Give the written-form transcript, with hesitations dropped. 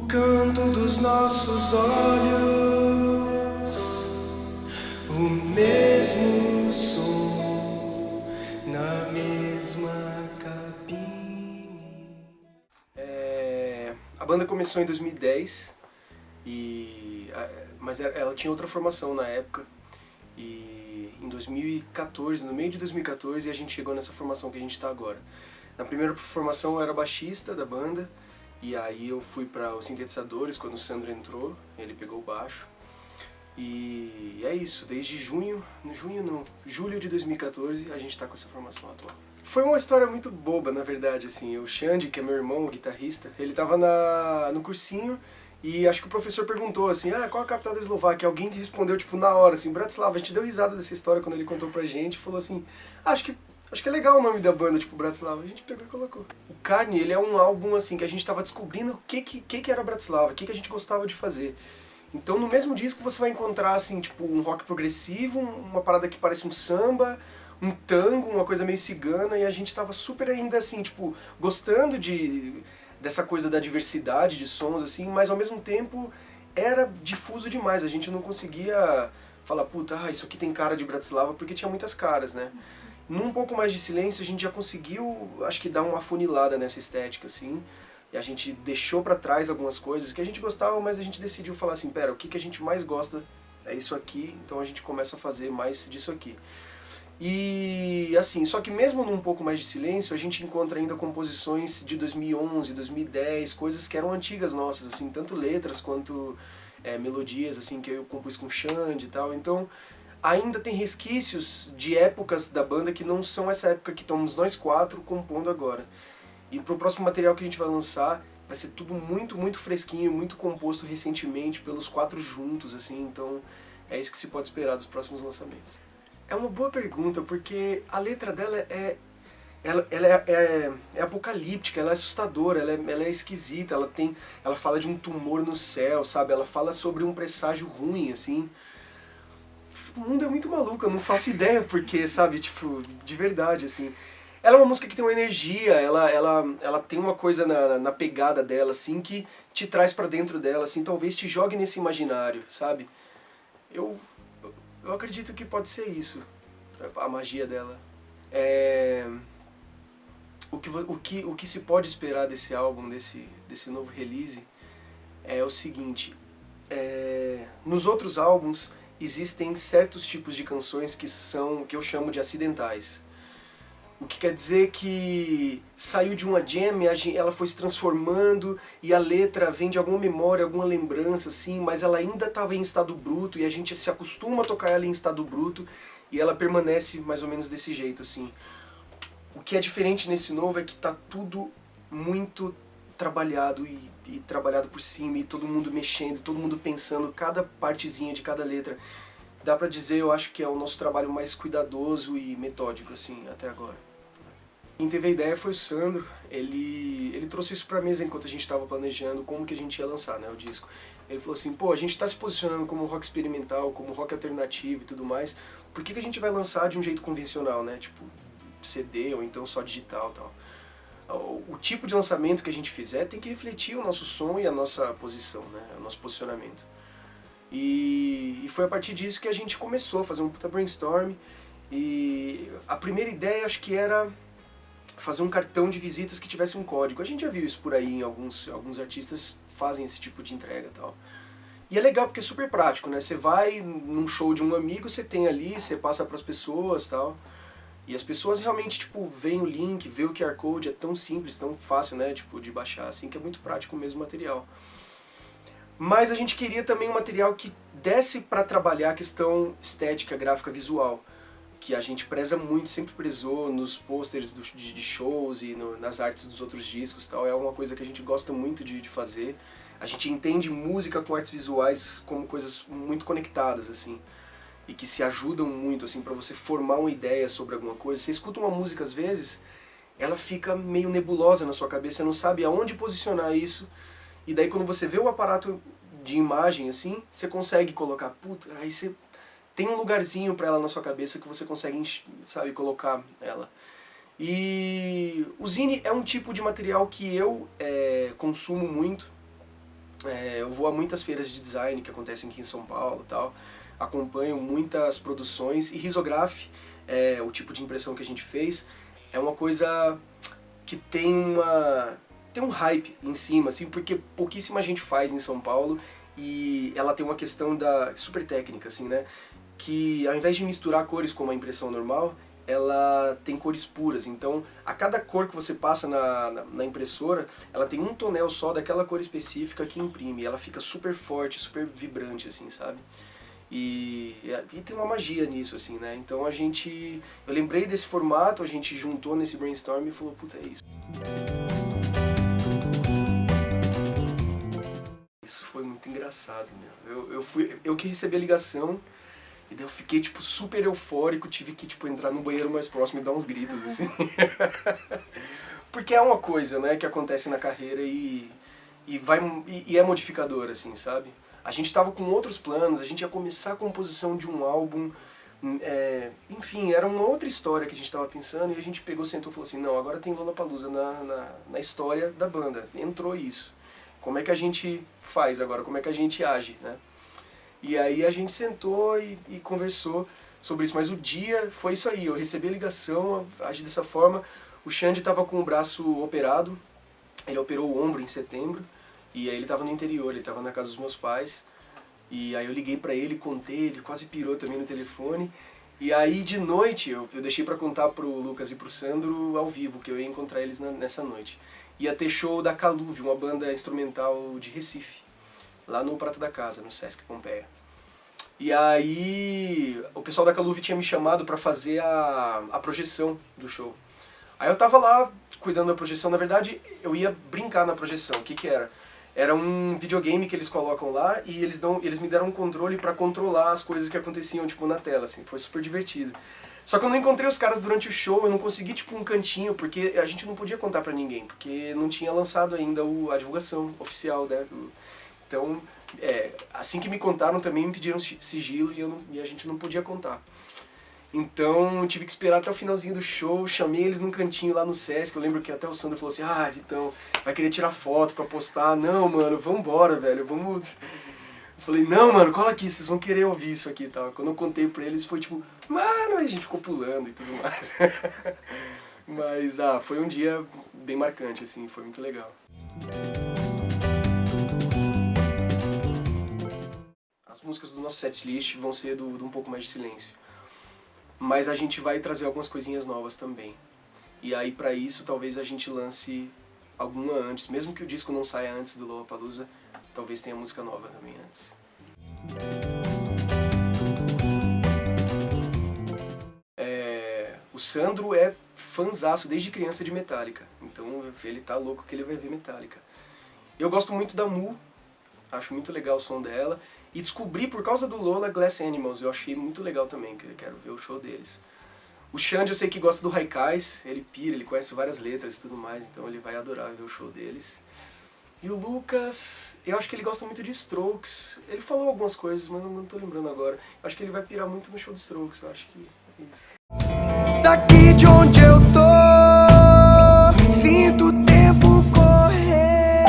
canto dos nossos olhos, o mesmo som na mesma cabine. A banda começou em 2010, mas ela tinha outra formação na época. E em 2014, no meio de 2014, a gente chegou nessa formação que a gente está agora. Na primeira formação eu era baixista da banda, e aí eu fui para os sintetizadores quando o Sandro entrou, ele pegou o baixo. E é isso, desde julho de 2014 a gente tá com essa formação atual. Foi uma história muito boba, na verdade, assim. O Xande, que é meu irmão, o guitarrista, ele tava no cursinho e acho que o professor perguntou assim, qual a capital da Eslováquia? Alguém respondeu, tipo, na hora, assim, Bratislava. A gente deu risada dessa história quando ele contou pra gente e falou assim, acho que é legal o nome da banda, tipo, Bratislava. A gente pegou e colocou. O Carne, ele é um álbum, assim, que a gente tava descobrindo o que era Bratislava, o que a gente gostava de fazer. Então no mesmo disco você vai encontrar, assim, tipo, um rock progressivo, uma parada que parece um samba, um tango, uma coisa meio cigana, e a gente tava super ainda, assim, tipo, gostando dessa coisa da diversidade de sons, assim, mas ao mesmo tempo era difuso demais, a gente não conseguia falar, puta, isso aqui tem cara de Bratislava, porque tinha muitas caras, né? Num pouco mais de silêncio a gente já conseguiu, acho que dar uma afunilada nessa estética, assim, e a gente deixou pra trás algumas coisas que a gente gostava, mas a gente decidiu falar assim, pera, o que a gente mais gosta é isso aqui, então a gente começa a fazer mais disso aqui. E assim, só que mesmo num pouco mais de silêncio, a gente encontra ainda composições de 2011, 2010, coisas que eram antigas nossas, assim, tanto letras quanto melodias, assim, que eu compus com o Xande e tal, então ainda tem resquícios de épocas da banda que não são essa época que estamos nós quatro compondo agora. E pro próximo material que a gente vai lançar, vai ser tudo muito, muito fresquinho, muito composto recentemente pelos quatro juntos, assim, então é isso que se pode esperar dos próximos lançamentos. É uma boa pergunta, porque a letra dela é apocalíptica, ela é assustadora, ela é esquisita, ela fala de um tumor no céu, sabe? Ela fala sobre um presságio ruim, assim. O mundo é muito maluco, eu não faço ideia porque, sabe, tipo, de verdade, assim. Ela é uma música que tem uma energia, ela tem uma coisa na pegada dela, assim, que te traz pra dentro dela, assim, talvez te jogue nesse imaginário, sabe? Eu, eu acredito que pode ser isso, a magia dela. O que se pode esperar desse álbum, desse novo release, é o seguinte, nos outros álbuns existem certos tipos de canções que eu chamo de acidentais. O que quer dizer que saiu de uma jam, ela foi se transformando e a letra vem de alguma memória, alguma lembrança, assim, mas ela ainda estava em estado bruto e a gente se acostuma a tocar ela em estado bruto e ela permanece mais ou menos desse jeito, assim. O que é diferente nesse novo é que tá tudo muito trabalhado e trabalhado por cima e todo mundo mexendo, todo mundo pensando cada partezinha de cada letra. Dá pra dizer, eu acho que é o nosso trabalho mais cuidadoso e metódico, assim, até agora. Quem teve a ideia foi o Sandro, ele trouxe isso pra mesa enquanto a gente estava planejando como que a gente ia lançar, né, o disco. Ele falou assim, pô, a gente tá se posicionando como rock experimental, como rock alternativo e tudo mais, por que a gente vai lançar de um jeito convencional, né, tipo CD ou então só digital e tal. O tipo de lançamento que a gente fizer tem que refletir o nosso som e a nossa posição, né, o nosso posicionamento. E foi a partir disso que a gente começou a fazer um puta brainstorm, e a primeira ideia acho que era fazer um cartão de visitas que tivesse um código. A gente já viu isso por aí, alguns artistas fazem esse tipo de entrega e tal. E é legal porque é super prático, né? Você vai num show de um amigo, você tem ali, você passa pras pessoas e tal. E as pessoas realmente, tipo, veem o link, vê o QR Code, é tão simples, tão fácil, né, tipo, de baixar, assim, que é muito prático mesmo o material. Mas a gente queria também um material que desse pra trabalhar a questão estética, gráfica, visual, que a gente preza muito, sempre prezou nos posters de shows e nas artes dos outros discos e tal. É uma coisa que a gente gosta muito de fazer. A gente entende música com artes visuais como coisas muito conectadas, assim, e que se ajudam muito, assim, pra você formar uma ideia sobre alguma coisa. Você escuta uma música às vezes, ela fica meio nebulosa na sua cabeça, você não sabe aonde posicionar isso, e daí quando você vê o aparato de imagem, assim, você consegue colocar, puta, aí você tem um lugarzinho pra ela na sua cabeça que você consegue, sabe, colocar ela. E o zine é um tipo de material que eu consumo muito, Eu vou a muitas feiras de design que acontecem aqui em São Paulo e tal, acompanho muitas produções, e Risograph, o tipo de impressão que a gente fez, é uma coisa que tem um hype em cima, assim, porque pouquíssima gente faz em São Paulo, e ela tem uma questão super técnica, assim, né? Que ao invés de misturar cores como a impressão normal, ela tem cores puras. Então, a cada cor que você passa na impressora, ela tem um tonel só daquela cor específica que imprime. Ela fica super forte, super vibrante, assim, sabe? E tem uma magia nisso, assim, né? Então eu lembrei desse formato, a gente juntou nesse brainstorm e falou, puta, é isso. Isso foi muito engraçado, meu. Eu que recebi a ligação, e daí eu fiquei, tipo, super eufórico, tive que, tipo, entrar no banheiro mais próximo e dar uns gritos, assim. Porque é uma coisa, né, que acontece na carreira e é modificador, assim, sabe? A gente tava com outros planos, a gente ia começar a composição de um álbum, enfim, era uma outra história que a gente tava pensando, e a gente pegou, sentou e falou assim, não, agora tem Lollapalooza na história da banda, entrou isso. Como é que a gente faz agora? Como é que a gente age, né? E aí a gente sentou e conversou sobre isso, mas o dia foi isso aí, eu recebi a ligação, agi dessa forma. O Xande estava com o braço operado, ele operou o ombro em setembro, e aí ele estava no interior, ele estava na casa dos meus pais, e aí eu liguei pra ele, contei, ele quase pirou também no telefone, e aí de noite eu deixei pra contar pro Lucas e pro Sandro ao vivo, que eu ia encontrar eles nessa noite. Ia ter show da Caluve, uma banda instrumental de Recife, lá no Prata da Casa, no Sesc Pompeia. E aí o pessoal da Caluve tinha me chamado pra fazer a projeção do show. Aí eu tava lá cuidando da projeção, na verdade eu ia brincar na projeção. O que que era? Era um videogame que eles colocam lá e eles me deram um controle pra controlar as coisas que aconteciam, tipo, na tela, assim, foi super divertido. Só que eu não encontrei os caras durante o show, eu não consegui, tipo, um cantinho, porque a gente não podia contar pra ninguém, porque não tinha lançado ainda a divulgação oficial, né? Então, assim que me contaram também me pediram sigilo e a gente não podia contar. Então, tive que esperar até o finalzinho do show, chamei eles num cantinho lá no Sesc, eu lembro que até o Sandro falou assim, ah, Vitão, vai querer tirar foto pra postar? Não, mano, vambora, velho, vamos... Eu falei, não, mano, cola aqui, vocês vão querer ouvir isso aqui e tal. Quando eu contei pra eles, foi tipo, mano, aí a gente ficou pulando e tudo mais. Mas, foi um dia bem marcante, assim, foi muito legal. As músicas do nosso setlist vão ser do Um Pouco Mais de Silêncio. Mas a gente vai trazer algumas coisinhas novas também. E aí, pra isso, talvez a gente lance alguma antes. Mesmo que o disco não saia antes do Lollapalooza, talvez tenha música nova também antes. O Sandro é fanzaço desde criança de Metallica. Então ele tá louco que ele vai ver Metallica. Eu gosto muito da Mu, acho muito legal o som dela. E descobri por causa do Lola Glass Animals, eu achei muito legal também, que eu quero ver o show deles. O Xande eu sei que gosta do Haikais, ele pira, ele conhece várias letras e tudo mais, então ele vai adorar ver o show deles. E o Lucas, eu acho que ele gosta muito de Strokes. Ele falou algumas coisas, mas não tô lembrando agora. Eu acho que ele vai pirar muito no show dos Strokes, eu acho que é isso. Daqui de onde eu tô